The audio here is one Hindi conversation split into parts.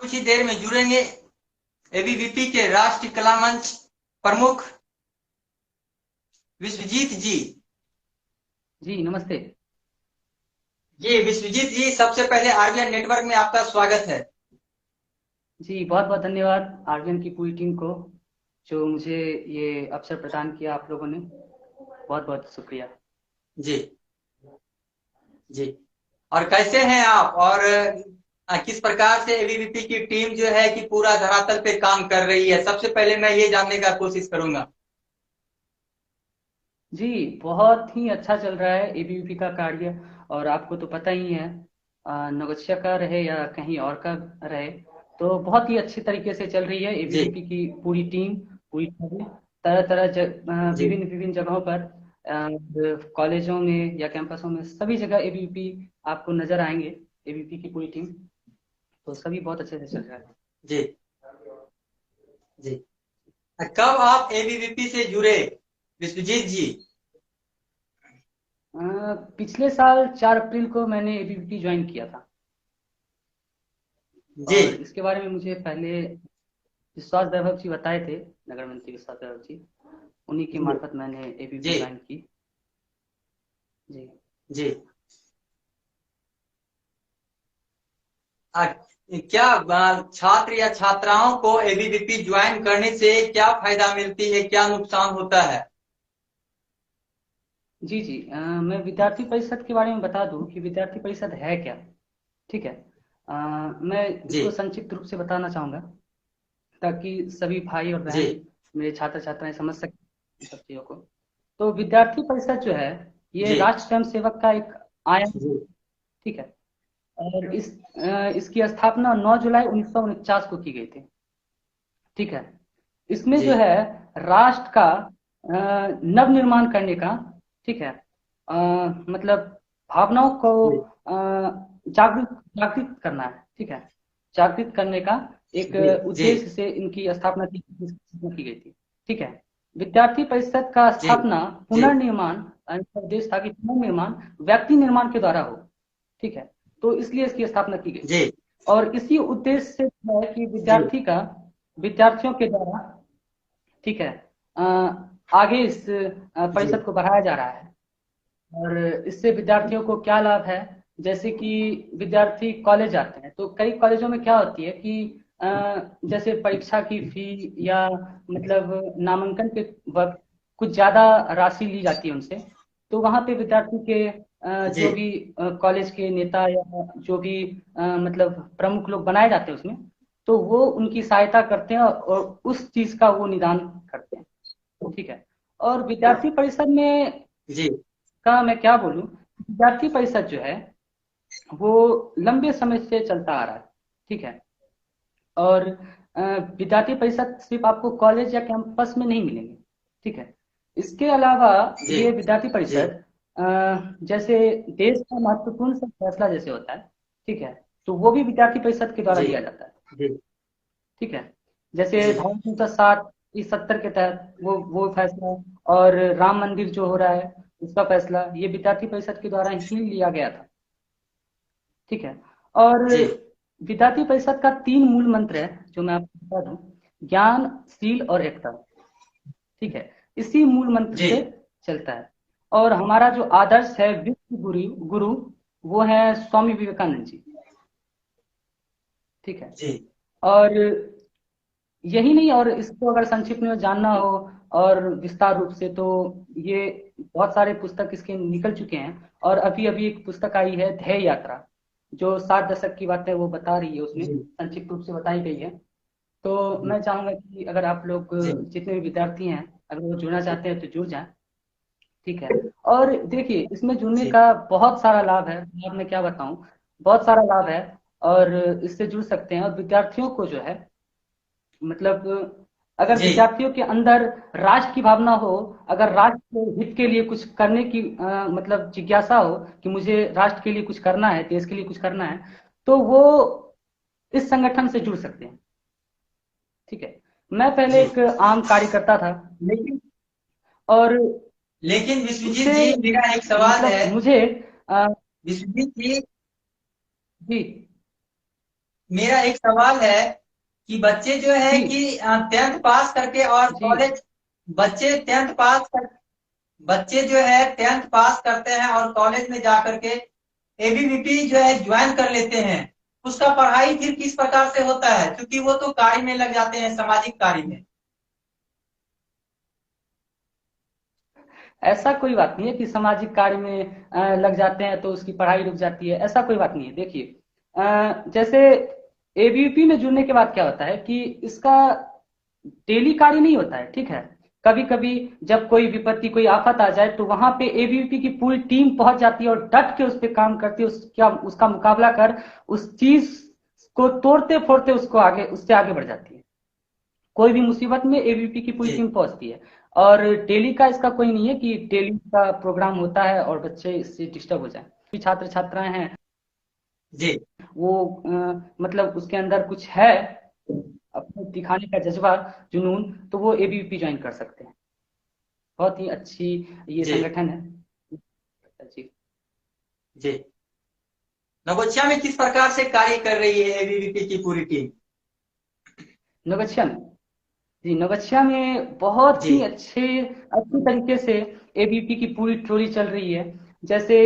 कुछ ही देर में जुड़ेंगे एबीवीपी के राष्ट्रीय कला मंच प्रमुख विश्वजीत जी। जी नमस्ते। जी विश्वजीत जी, सबसे पहले आरबीएन नेटवर्क में आपका स्वागत है। जी बहुत बहुत धन्यवाद आरबीएन की पूरी टीम को जो मुझे ये अवसर प्रदान किया आप लोगों ने। बहुत बहुत शुक्रिया। जी जी। और कैसे हैं आप, और किस प्रकार से एबीवीपी की टीम जो है कि पूरा धरातल पे काम कर रही है, सबसे पहले मैं ये जानने का कोशिश करूंगा। जी बहुत ही अच्छा चल रहा है एबीवीपी का कार्य। और आपको तो पता ही है, नवगछिया का रहे या कहीं और का रहे, तो बहुत ही अच्छी तरीके से चल रही है जी एबीवीपी की पूरी टीम, पूरी टीम तरह तरह जी विभिन्न विभिन्न जगहों पर, कॉलेजों में या कैंपसों में, सभी जगह एबीवीपी आपको नजर आएंगे। एबीवीपी की पूरी टीम, तो सभी बहुत अच्छे से चल रहा है। जी जी। कब आप एबीवीपी से जुड़े विश्वजीत जी? पिछले साल 4 अप्रैल को मैंने एबीवीपी ज्वाइन किया था। जी और इसके बारे में मुझे पहले विश्वास वैभव जी बताए थे, नगर मंत्री विश्वास वैभव जी, उन्हीं के जी मार्फत मैंने एबीवीपी जी ज्वाइन की। जी जी। क्या छात्र या छात्राओं को एबीवीपी ज्वाइन करने से क्या फायदा मिलती है, क्या नुकसान होता है? जी जी। मैं विद्यार्थी परिषद के बारे में बता दूं कि विद्यार्थी परिषद है क्या। ठीक है। मैं जी इसको संक्षिप्त रूप से बताना चाहूँगा ताकि सभी भाई और जी बहन, मेरे छात्र छात्राएं समझ सकें इन सब चीज़ों को। तो विद्यार्थी परिषद जो है, ये जी राष्ट्र स्वयं सेवक का एक आयाम है। जी ठीक है। और इसकी स्थापना 9 जुलाई 1949 को की गई थी। ठीक है। इसमें जी जो है राष्ट्र का नव निर्माण करने का, ठीक है, अ, मतलब भावनाओं को जी जागृत जागृत करना है। ठीक है। जागृत करने का एक जी जी उद्देश्य से इनकी स्थापना की गई थी। ठीक है। विद्यार्थी परिषद का जी स्थापना जी पुनर्निर्माण, इनका उद्देश्य था कि पुनर्निर्माण व्यक्ति निर्माण के द्वारा हो। ठीक है। तो इसलिए इसकी स्थापना की गई। जी और इसी उद्देश्य से है कि जी विद्यार्थियों के द्वारा, ठीक है, अ, आगे इस जी परिषद को बढ़ाया जा रहा है। और इससे विद्यार्थियों को क्या लाभ है, जैसे कि विद्यार्थी कॉलेज जाते हैं तो कई कॉलेजों में क्या होती है कि जैसे परीक्षा की फी या मतलब नामांकन के वक्त कुछ ज्यादा राशि ली जाती है उनसे। तो वहां पे विद्यार्थी के जी जो भी कॉलेज के नेता या जो भी मतलब प्रमुख लोग बनाए जाते हैं उसमें, तो वो उनकी सहायता करते हैं और उस चीज का वो निदान करते हैं। ठीक है। और विद्यार्थी परिषद में जी का मैं क्या बोलूं, विद्यार्थी परिषद जो है वो लंबे समय से चलता आ रहा है। ठीक है। और विद्यार्थी परिषद सिर्फ आपको कॉलेज या कैंपस में नहीं मिलेंगे। ठीक है। इसके अलावा जी ये विद्यार्थी जी परिषद जैसे देश का महत्वपूर्ण सा फैसला जैसे होता है, ठीक है, तो वो भी विद्यार्थी परिषद के द्वारा जी लिया जाता है। जी ठीक है। जैसे जी धारा 360 इस 70 के तहत वो फैसला, और राम मंदिर जो हो रहा है उसका फैसला, ये विद्यार्थी परिषद के द्वारा ही लिया गया था। ठीक है। और जी विद्यार्थी परिषद का 3 मूल मंत्र है जो मैं आपको बता दूं: ज्ञान, शील और एकता। ठीक है। इसी मूल मंत्र जी से चलता है। और हमारा जो आदर्श है विश्व गुरु गुरु, वो है स्वामी विवेकानंद जी। ठीक है। जी और यही नहीं, और इसको अगर संक्षिप्त में जानना हो और विस्तार रूप से, तो ये बहुत सारे पुस्तक इसके निकल चुके हैं। और अभी अभी एक पुस्तक आई है ध्येय यात्रा, जो 60 दशक की बातें वो बता रही है, उसमें जी संक्षिप्त रूप से बताई गई है। तो मैं चाहूंगा कि अगर आप लोग जी जितने भी विद्यार्थी हैं, अगर वो जुड़ना चाहते हैं तो जुड़ जाएं। ठीक है। और देखिए, इसमें जुड़ने जी का बहुत सारा लाभ है, लाभ मैं क्या बताऊं, बहुत सारा लाभ है। और इससे जुड़ सकते हैं। और विद्यार्थियों को जो है, मतलब अगर जी विद्यार्थियों के अंदर राष्ट्र की भावना हो, अगर राष्ट्र के हित के लिए कुछ करने की मतलब जिज्ञासा हो कि मुझे राष्ट्र के लिए कुछ करना है, देश के लिए कुछ करना है, तो वो इस संगठन से जुड़ सकते हैं। ठीक है। मैं पहले जी। एक आम कार्यकर्ता था, लेकिन और लेकिन विश्वजीत उससे जी, मेरा एक सवाल है। मतलब मुझे, अ, विश्वजीत जी, जी मेरा एक सवाल है कि बच्चे जो है जी कि 10th पास करके और जी कॉलेज, बच्चे 10th पास कर बच्चे जो है 10th पास करते हैं और कॉलेज में जा करके एबीवीपी जो है ज्वाइन कर लेते हैं। उसका पढ़ाई फिर किस प्रकार से होता है, क्योंकि वो तो कार्य में लग जाते हैं, सामाजिक कार्य में। ऐसा कोई बात नहीं है कि सामाजिक कार्य में लग जाते हैं तो उसकी पढ़ाई रुक जाती है, ऐसा कोई बात नहीं है। देखिए जैसे एबीवीपी में जुड़ने के बाद क्या होता है कि इसका डेली कार्य नहीं होता है, ठीक है। कभी कभी जब कोई विपत्ति, कोई आफत आ जाए तो वहां पे एबीवीपी की पूरी टीम पहुंच जाती है और डट के उस पर काम करती है, उसका उसका मुकाबला कर उस चीज को तोड़ते फोड़ते उसको आगे, उससे आगे बढ़ जाती है। कोई भी मुसीबत में एबीवीपी की पूरी जी टीम पहुंचती है। और डेली का इसका कोई नहीं है कि डेली का प्रोग्राम होता है और बच्चे इससे डिस्टर्ब हो जाए। छात्र छात्राएं हैं जी वो मतलब उसके अंदर कुछ है अपने दिखाने का जज्बा, जुनून, तो वो एबीवीपी ज्वाइन कर सकते हैं। बहुत ही अच्छी ये जी संगठन है जी। जी। नवोच्या में किस प्रकार से कार्य कर रही है एबीवीपी की पूरी टीम? नवगछिया में, जी नवगछिया में बहुत जी ही अच्छी तरीके से एबीवीपी की पूरी टोली चल रही है। जैसे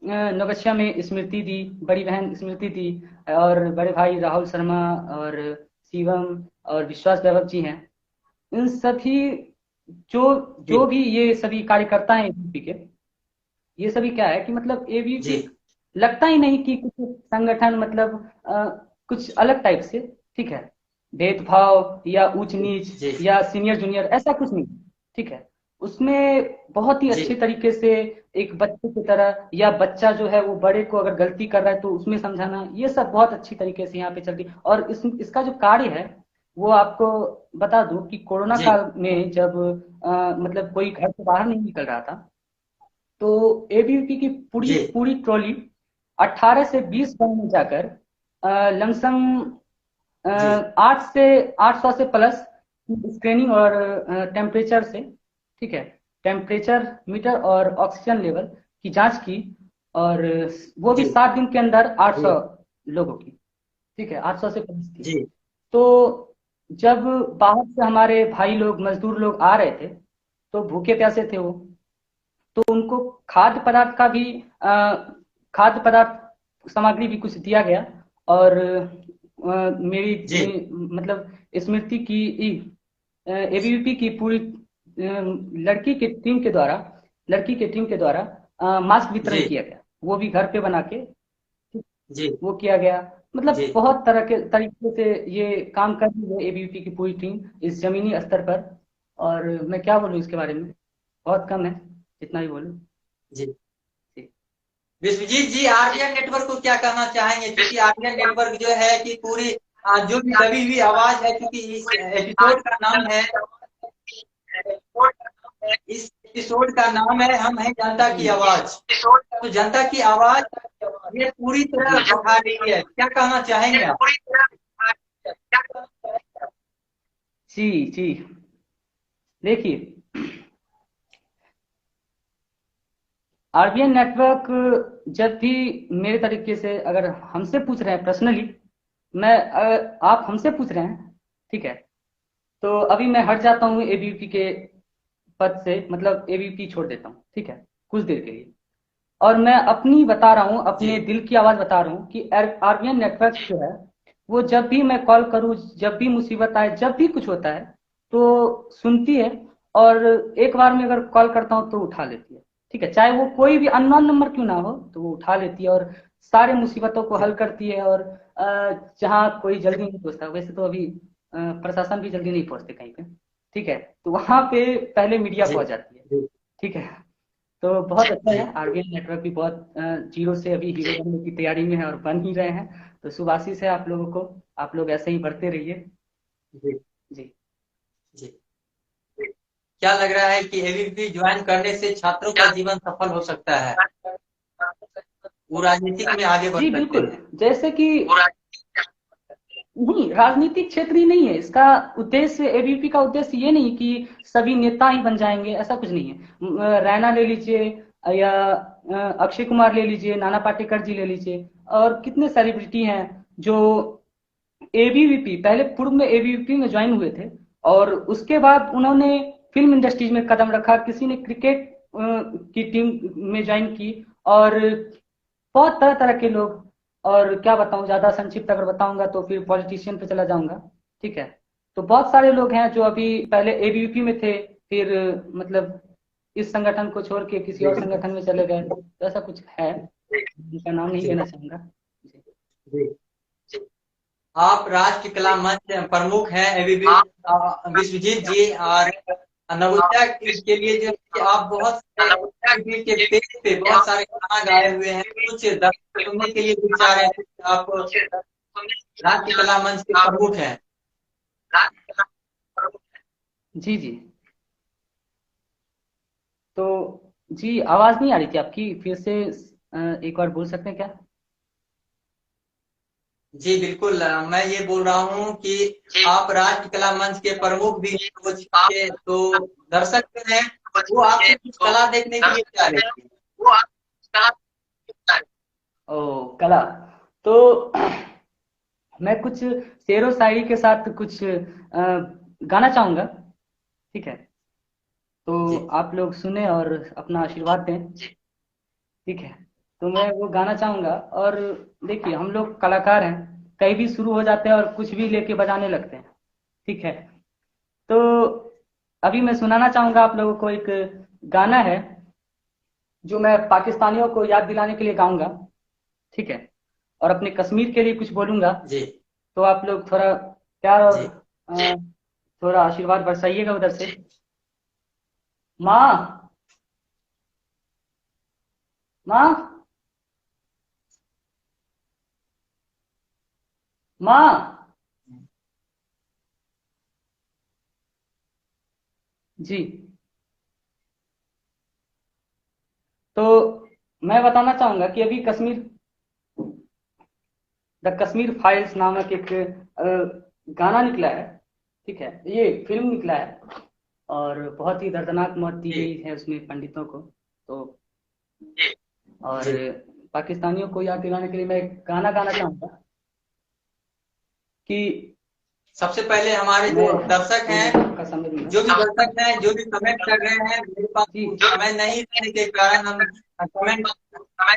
नवगछिया में स्मृति दी, बड़ी बहन स्मृति दी, और बड़े भाई राहुल शर्मा और शिवम और विश्वास वैभव जी हैं। इन सभी जो जी जो भी ये सभी कार्यकर्ता हैं एबीवीपी के, ये सभी क्या है कि मतलब जी एबीवीपी लगता ही नहीं कि कुछ संगठन मतलब कुछ अलग टाइप से, ठीक है, भेदभाव या ऊंच नीच जी या सीनियर जूनियर ऐसा कुछ नहीं, ठीक है। उसमें बहुत ही जी अच्छे तरीके से एक बच्चे की तरह, या बच्चा जो है वो बड़े को अगर गलती कर रहा है तो उसमें समझाना, ये सब बहुत अच्छी तरीके से यहाँ पे चलती है। और इसका जो कार्य है वो आपको बता दूं कि कोरोना जी काल में जब मतलब कोई घर से बाहर नहीं निकल रहा था, तो एबीवीपी की पूरी जी पूरी ट्रॉली 18 से 20 गांव में जाकर लमसम जी 800 से प्लस स्क्रीनिंग और टेम्परेचर से, ठीक है, टेम्परेचर मीटर और ऑक्सीजन लेवल की जांच की। और वो भी जी 7 दिन के अंदर जी 800 लोगों की, ठीक है, 800 से प्लस की। जी तो जब बाहर से हमारे भाई लोग, मजदूर लोग आ रहे थे तो भूखे प्यासे थे वो, तो उनको खाद्य पदार्थ का भी खाद्य पदार्थ सामग्री भी कुछ दिया गया। और जी मतलब स्मृति की एबीवीपी की पूरी लड़की की टीम के द्वारा, मास्क वितरण जी किया गया, वो भी घर पे बना के जी वो किया गया। जी मतलब बहुत तरह के तरीके से ये काम कर रही है एबीवीपी की पूरी टीम इस जमीनी स्तर पर। और मैं क्या बोलूँ इसके बारे में, बहुत कम है जितना भी बोलूँ जी। जी। विश्वजीत जी, आरबीएन नेटवर्क को क्या कहना चाहेंगे, क्योंकि आरबीएन नेटवर्क जो है कि पूरी जो भी दबी हुई आवाज है, क्योंकि इस एपिसोड का नाम है, इस एपिसोड का नाम है हम हैं जनता की जी आवाज। तो जनता की आवाज ये पूरी तरह उठा रही है, क्या कहना चाहेंगे आप? जी जी। देखिए आरबीएन नेटवर्क जब भी मेरे तरीके से अगर हमसे पूछ रहे हैं पर्सनली, आप हमसे पूछ रहे हैं, ठीक है, तो अभी मैं हट जाता हूँ एबीवीपी के पद से, मतलब एबीवीपी छोड़ देता हूँ, ठीक है, कुछ देर के लिए। और मैं अपनी बता रहा हूँ, जी अपने दिल की आवाज बता रहा हूँ कि आरबीएन नेटवर्क जो है वो जब भी मैं कॉल करूँ, जब भी मुसीबत आए, जब भी कुछ होता है तो सुनती है। और एक बार में अगर कॉल करता हूँ तो उठा लेती है, ठीक है, चाहे वो कोई भी अननोन नंबर क्यों ना हो तो वो उठा लेती है और सारे मुसीबतों को जी हल करती है। और जहाँ कोई जल्दी नहीं पहुंचता, वैसे तो अभी प्रशासन भी जल्दी नहीं पहुंचते कहीं पे, ठीक है, तो वहां पे पहले मीडिया जी पहुंच जाती है, जी ठीक है। तो बहुत अच्छा जी है, आरबीएल नेटवर्क भी बहुत जीरो से अभी हीरो बनने की तैयारी में है और बन ही रहे हैं। तो शुभ आशीष है आप लोगों को, आप लोग ऐसे ही बढ़ते रहिए जी जी। जी। क्या लग रहा है कि एबीवीपी ज्वाइन करने से छात्रों का जीवन सफल हो सकता है, वो राजनीतिक में आगे बढ़ जी सकते बिल्कुल। हैं? जैसे कि नहीं, राजनीतिक क्षेत्र ही नहीं है इसका उद्देश्य, एबीवीपी का उद्देश्य ये नहीं कि सभी नेता ही बन जाएंगे, ऐसा कुछ नहीं है। रैना ले लीजिए या अक्षय कुमार ले लीजिए, नाना पाटेकर जी ले लीजिए, और कितने सेलिब्रिटी हैं जो एबीवीपी, पहले पूर्व में एबीवीपी में ज्वाइन हुए थे और उसके बाद उन्होंने फिल्म इंडस्ट्रीज में कदम रखा, किसी ने क्रिकेट की टीम में ज्वाइन की, और बहुत तरह तरह के लोग। और क्या बताऊं, ज्यादा संक्षिप्त अगर बताऊंगा तो फिर पॉलिटिशियन पे चला जाऊंगा, ठीक है। तो बहुत सारे लोग हैं जो अभी पहले एबीवीपी में थे, फिर मतलब इस संगठन को छोड़ के किसी और जी संगठन में चले गए, तो ऐसा कुछ है, जिनका नाम नहीं जी लेना चाहूंगा। जी। जी। आप राष्ट्र कला मंच प्रमुख हैं एबीवी विश्वजीत जी, और नवोदया के लिए जो है कि आप बहुत सारे ABB के पेज पे बहुत सारे गाना गाए हुए हैं, कुछ दर्शक सुनने के लिए भी चाह रहे हैं। आप राष्ट्र कला मंच के प्रमुख हैं। जी जी। तो जी, आवाज नहीं आ रही थी आपकी, फिर से एक बार बोल सकते हैं क्या? जी बिल्कुल, मैं ये बोल रहा हूँ कि आप राष्ट्र कला मंच के प्रमुख भी हैं कुछ के, तो दर्शक जो हैं वो आपसे कुछ कला देखने के लिए चाह रहे थे। ओ, कला। तो मैं कुछ शेरो शायरी के साथ कुछ गाना चाहूंगा, ठीक है। जी तो आप लोग सुने और अपना आशीर्वाद दें, ठीक है। तो मैं वो गाना चाहूंगा, और देखिए हम लोग कलाकार हैं, कहीं भी शुरू हो जाते हैं और कुछ भी लेके बजाने लगते हैं, ठीक है। तो अभी मैं सुनाना चाहूंगा आप लोगों को, एक गाना है जो मैं पाकिस्तानियों को याद दिलाने के लिए गाऊंगा, ठीक है, और अपने कश्मीर के लिए कुछ बोलूंगा। जी तो आप लोग थोड़ा प्यार और जी थोड़ा आशीर्वाद बरसाइएगा उधर से। माँ, माँ, माँ। जी। तो मैं बताना चाहूंगा कि अभी कश्मीर, द कश्मीर फाइल्स नामक एक गाना निकला है, ठीक है, ये फिल्म निकला है, और बहुत ही दर्दनाक मौत दी जी गई है उसमें पंडितों को। तो और जी। पाकिस्तानियों को याद दिलाने के लिए मैं एक गाना गाना चाहूंगा कि सबसे पहले हमारे मैं जो दर्शक बोल हैं, रहा हूँ, आपका समय जो भी दूंगा। दर्शक हैं, जो भी कमेंट कर रहे हैं, मेरे पास जी समय नहीं रहने के कारण हम कमेंट,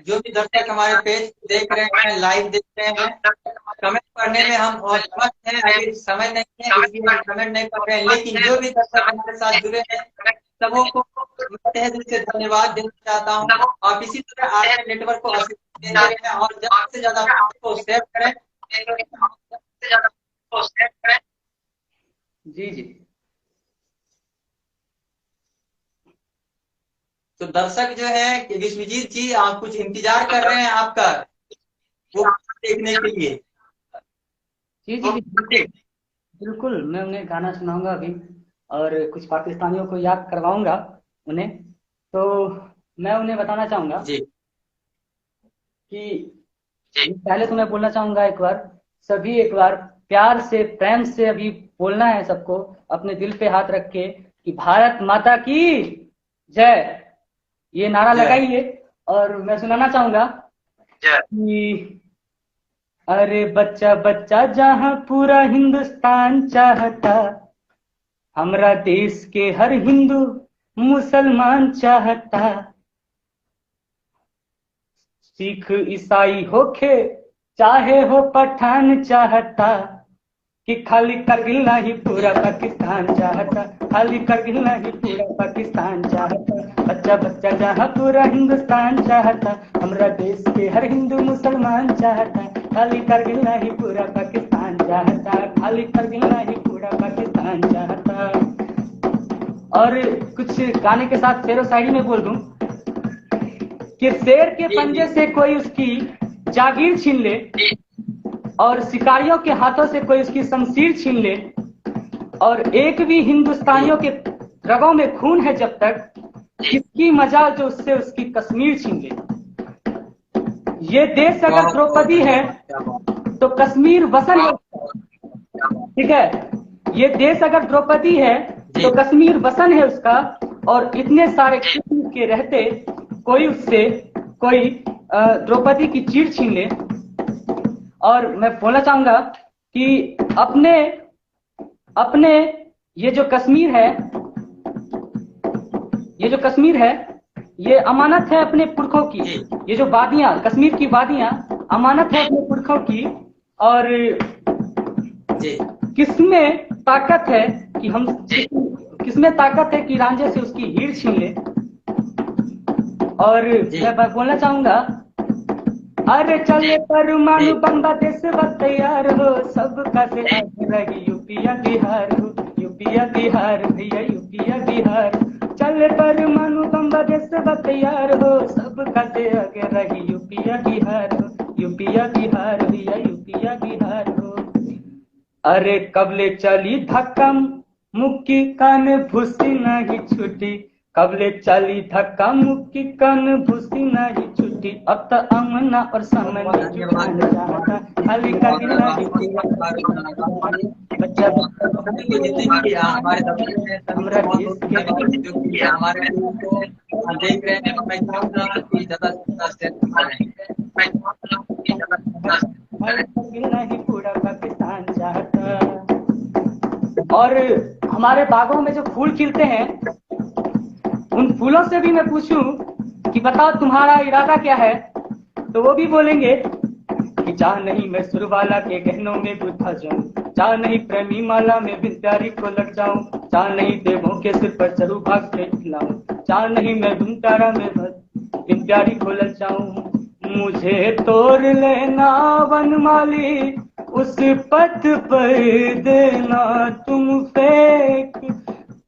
जो भी दर्शक हमारे पेज देख रहे हैं, लाइव देख रहे हैं, कमेंट करने में हम असमर्थ हैं, अभी समय नहीं है इसलिए हम कमेंट नहीं कर रहे हैं। लेकिन जो भी दर्शक हमारे साथ जुड़े हैं, सबों को मैं तहे दिल से धन्यवाद देना चाहता हूँ। आप इसी तरह आर नेटवर्क को आशीर्वाद देते रहें और ज्यादा से ज्यादा को शेयर करें। जी जी। तो दर्शक जो है कि विश्वजीत जी, आप कुछ इंतजार कर रहे हैं आपका वो देखने के लिए। जी जी जी, बिल्कुल बिल्कुल, मैं उन्हें गाना सुनाऊंगा अभी, और कुछ पाकिस्तानियों को याद करवाऊंगा उन्हें। तो मैं उन्हें बताना चाहूंगा जी कि पहले तो मैं बोलना चाहूंगा एक बार, सभी एक बार प्यार से प्रेम से अभी बोलना है सबको, अपने दिल पे हाथ रख के, कि भारत माता की जय, ये नारा जय। लगाइए। और मैं सुनाना चाहूंगा कि अरे बच्चा बच्चा जहां पूरा हिंदुस्तान चाहता, हमरा देश के हर हिंदू मुसलमान चाहता, सिख ईसाई होके चाहे हो पठान चाहता, कि खाली करगिल नहीं पूरा पाकिस्तान चाहता, खाली करगिल नहीं पूरा पाकिस्तान चाहता, बच्चा बच्चा जहाँ पूरा हिंदुस्तान चाहता, हमरा देश के हर हिंदू मुसलमान चाहता, खाली करगिल नहीं पूरा पाकिस्तान चाहता, खाली करगिल नहीं पूरा पाकिस्तान चाहता। और कुछ गाने के साथ शेरो शायरी में बोल दूं कि शेर के जी पंजे जी से कोई उसकी जागीर छीन ले, और शिकारियों के हाथों से कोई उसकी शमशीर छीन ले, और एक भी जी। हिंदुस्तानियों के रगों में खून है जब तक, किसकी मजाल जो उससे उसकी कश्मीर छीन ले। ये देश अगर बहुत बहुत द्रौपदी है धन्यवाद, क्या बात। तो कश्मीर वसन है उसका, ठीक है। ये देश अगर द्रौपदी है जी तो कश्मीर वसन है उसका, और इतने सारे खून के रहते कोई उससे कोई द्रौपदी की चीर छीन ले। और मैं बोलना चाहूंगा कि अपने अपने ये जो कश्मीर है, ये जो कश्मीर है, ये अमानत है अपने पुरखों की। जी ये जो वादियां, कश्मीर की वादियां अमानत है अपने पुरखों की। और जी किसमें ताकत है कि हम, किसमें ताकत है कि रांझे से उसकी हीर छीन ले। और जी मैं बोलना चाहूंगा, अरे चले परमाणु जी बम देश तैयार हो, सबका से आगे लगी यूपिया बिहार हो, यूपिया बिहार भैया यूपिया बिहार। चले परमाणु बम देश तैयार हो, सबका से आगे लगी यूपिया बिहार हो, यूपिया बिहार भैया यूपिया बिहार हो। अरे कबले चली धक्का मुक्की कान भूसी नहीं छुटी, कबले चली धक्का मुक्की कान भूसी नहीं छुटी। अब तो अमना और बहुत बहुत समनी धन्यवाद। जुटान चाहता, खाली का और गिला ही बच्चा अपने को जितने भी हमारे दर्शक हैं सभी हमरा को बहुत देश बहुत के धन्यवाद जो कि हमारे वीडियो को देख रहे हैं। मैं चाहूंगा कि ज्यादा से ज्यादा शेयर करें। नहीं पूरा पाकिस्तान चाहता। और हमारे बागों में जो फूल खिलते हैं, उन फूलों से भी मैं पूछूं कि बताओ तुम्हारा इरादा क्या है, तो वो भी बोलेंगे कि चाह नहीं मैं सुरवाला के गहनों में गुथा जाऊं, चाह नहीं प्रेमी माला में विद्यारी को लग जाऊं, चाह नहीं देवों के सिर पर चढ़ू भाग के खिलाऊं, चाह नहीं मैं धुमतारा में विद्यारी को लग जाऊं। मुझे तोड़ लेना वनमाली, उस पथ पर देना तुम फेंक,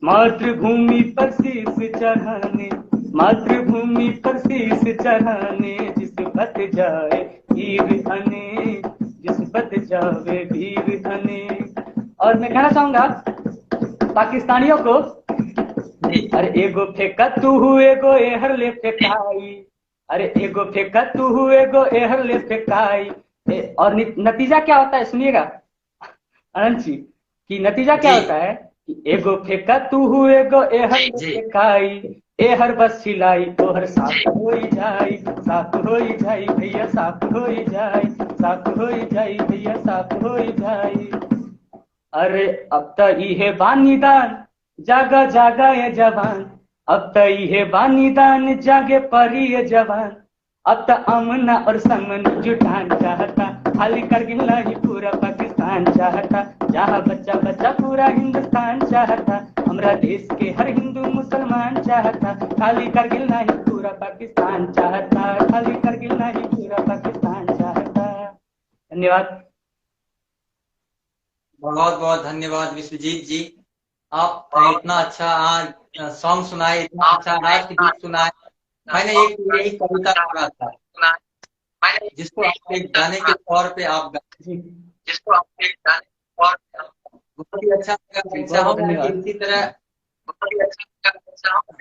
मातृभूमि पर शीश चढ़ाने, मातृभूमि पर शीश चढ़ाने, जिस बत जाए वीर अने, जिस बत जावे वीर अने। और मैं कहना चाहूंगा पाकिस्तानियों को, जी अरे एगो फेंका तू एगो एहर ले फेंकाई, अरे एगो फेंका तू एगो एहर ले फेंकाई। और नतीजा क्या होता है सुनिएगा अनंत जी, कि नतीजा क्या जी होता है कि एगो फेंका तू एगो एहर ले जी फेंकाई, एहर बस सिलाई तोहर साफ होई जाई, साफ होई जाई भैया साफ होई जाई, साफ होई जाई भैया साफ होई जाई। अरे अब त इहे बानी दान, जागा जागा ये जवान, अब त इहे बानी दान, जागे परी ये जवान। अब त अमना और समन जुटान चाहता, खाली करगिल नहीं पूरा पाकिस्तान चाहता, जहाँ बच्चा बच्चा पूरा हिंदुस्तान चाहता, हमरा देश के हर हिंदू मुसलमान चाहता, खाली करगिल नहीं पूरा पाकिस्तान चाहता, खाली करगिल नहीं पूरा पाकिस्तान चाहता। धन्यवाद। बहुत बहुत धन्यवाद विश्वजीत जी। आप इतना अच्छा आज सॉन्ग सुनाए, इतना अच्छा राष्ट्रगीत सुनाए। मैंने एक यही कविता पढ़ा था जिसको आप एक गाने के तौर पे आप जी बहुत ही अच्छा लगा। जी, बहुत बहुत धन्यवाद।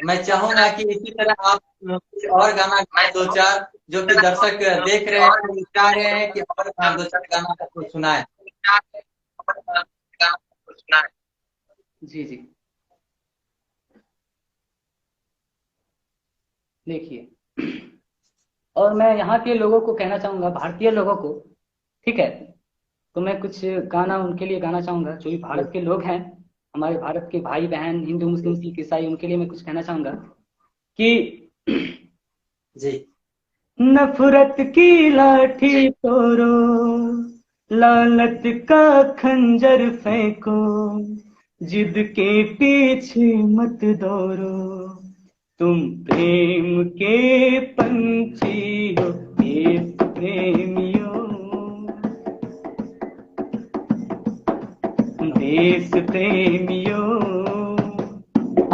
मैं चाहूंगा कि इसी तरह आप कुछ और गाना गाएं, दो चार, जो कि दर्शक देख रहे हैं, चाह रहे हैं कि और दो चार गाना आपको सुनाए। जी जी, देखिए, और मैं यहाँ के लोगों को कहना चाहूंगा, भारतीय लोगों को, ठीक है, तो मैं कुछ गाना उनके लिए गाना चाहूंगा जो भी भारत के लोग हैं, हमारे भारत के भाई बहन हिंदू मुस्लिम सिख ईसाई, उनके लिए मैं कुछ कहना चाहूंगा कि जी नफरत की लाठी तोड़ो, लालत का खंजर फेंको, जिद के पीछे मत दौड़ो, तुम प्रेम के पंछी हो देश प्रेमियों, देश प्रेमियों,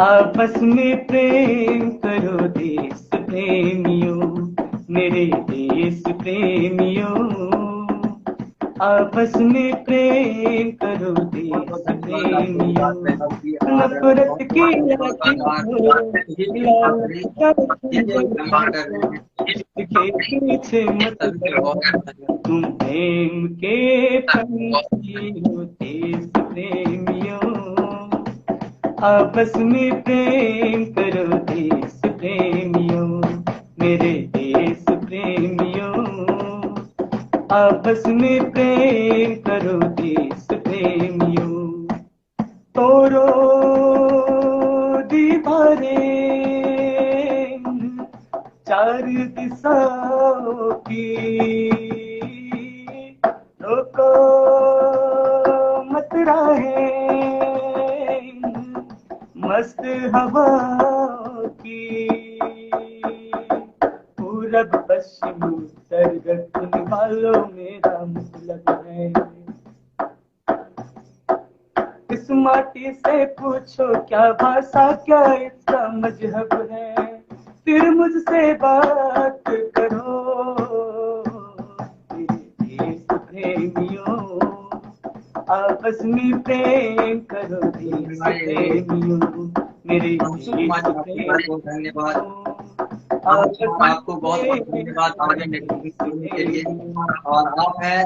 आपस में प्रेम करो देश प्रेमियों, मेरे देश प्रेमियों, आपस में प्रेम करो बहुत बहुत देश धन्यवाद आपको ये प्रेमियों। बात कहना चाहिए। और नफरत बहुत की बहुत लाठी धन्यवाद लालच का जितने भी खंजर काम कर रहे हैं के पीछे मत सभी को दौड़ो, बहुत बहुत धन्यवाद। तुम प्रेम के पंछी हो देश प्रेमियों, आपस में प्रेम करो देश प्रेमियों, मेरे देश प्रेमियों, आप आपस में प्रेम करो देश प्रेमियों, तोड़ो दीवारें चार दिशाओं की, रोको मत राहें मस्त हवाओं की, पूरब पश्चिम उत्तर दक्षिण वालों मेरा मतलब है। इस माटी से पूछो क्या भाषा, क्या इसका मजहब है, फिर मुझसे बात करो मेरे देश प्रेमियों, आपस में प्रेम करो देश प्रेमियों, मेरे देश बहुत धन्यवाद। प्रेमियों, आपस में आपको बहुत बहुत धन्यवाद आगे में देश सुनने के लिए। प्रेमियों। और आप हैं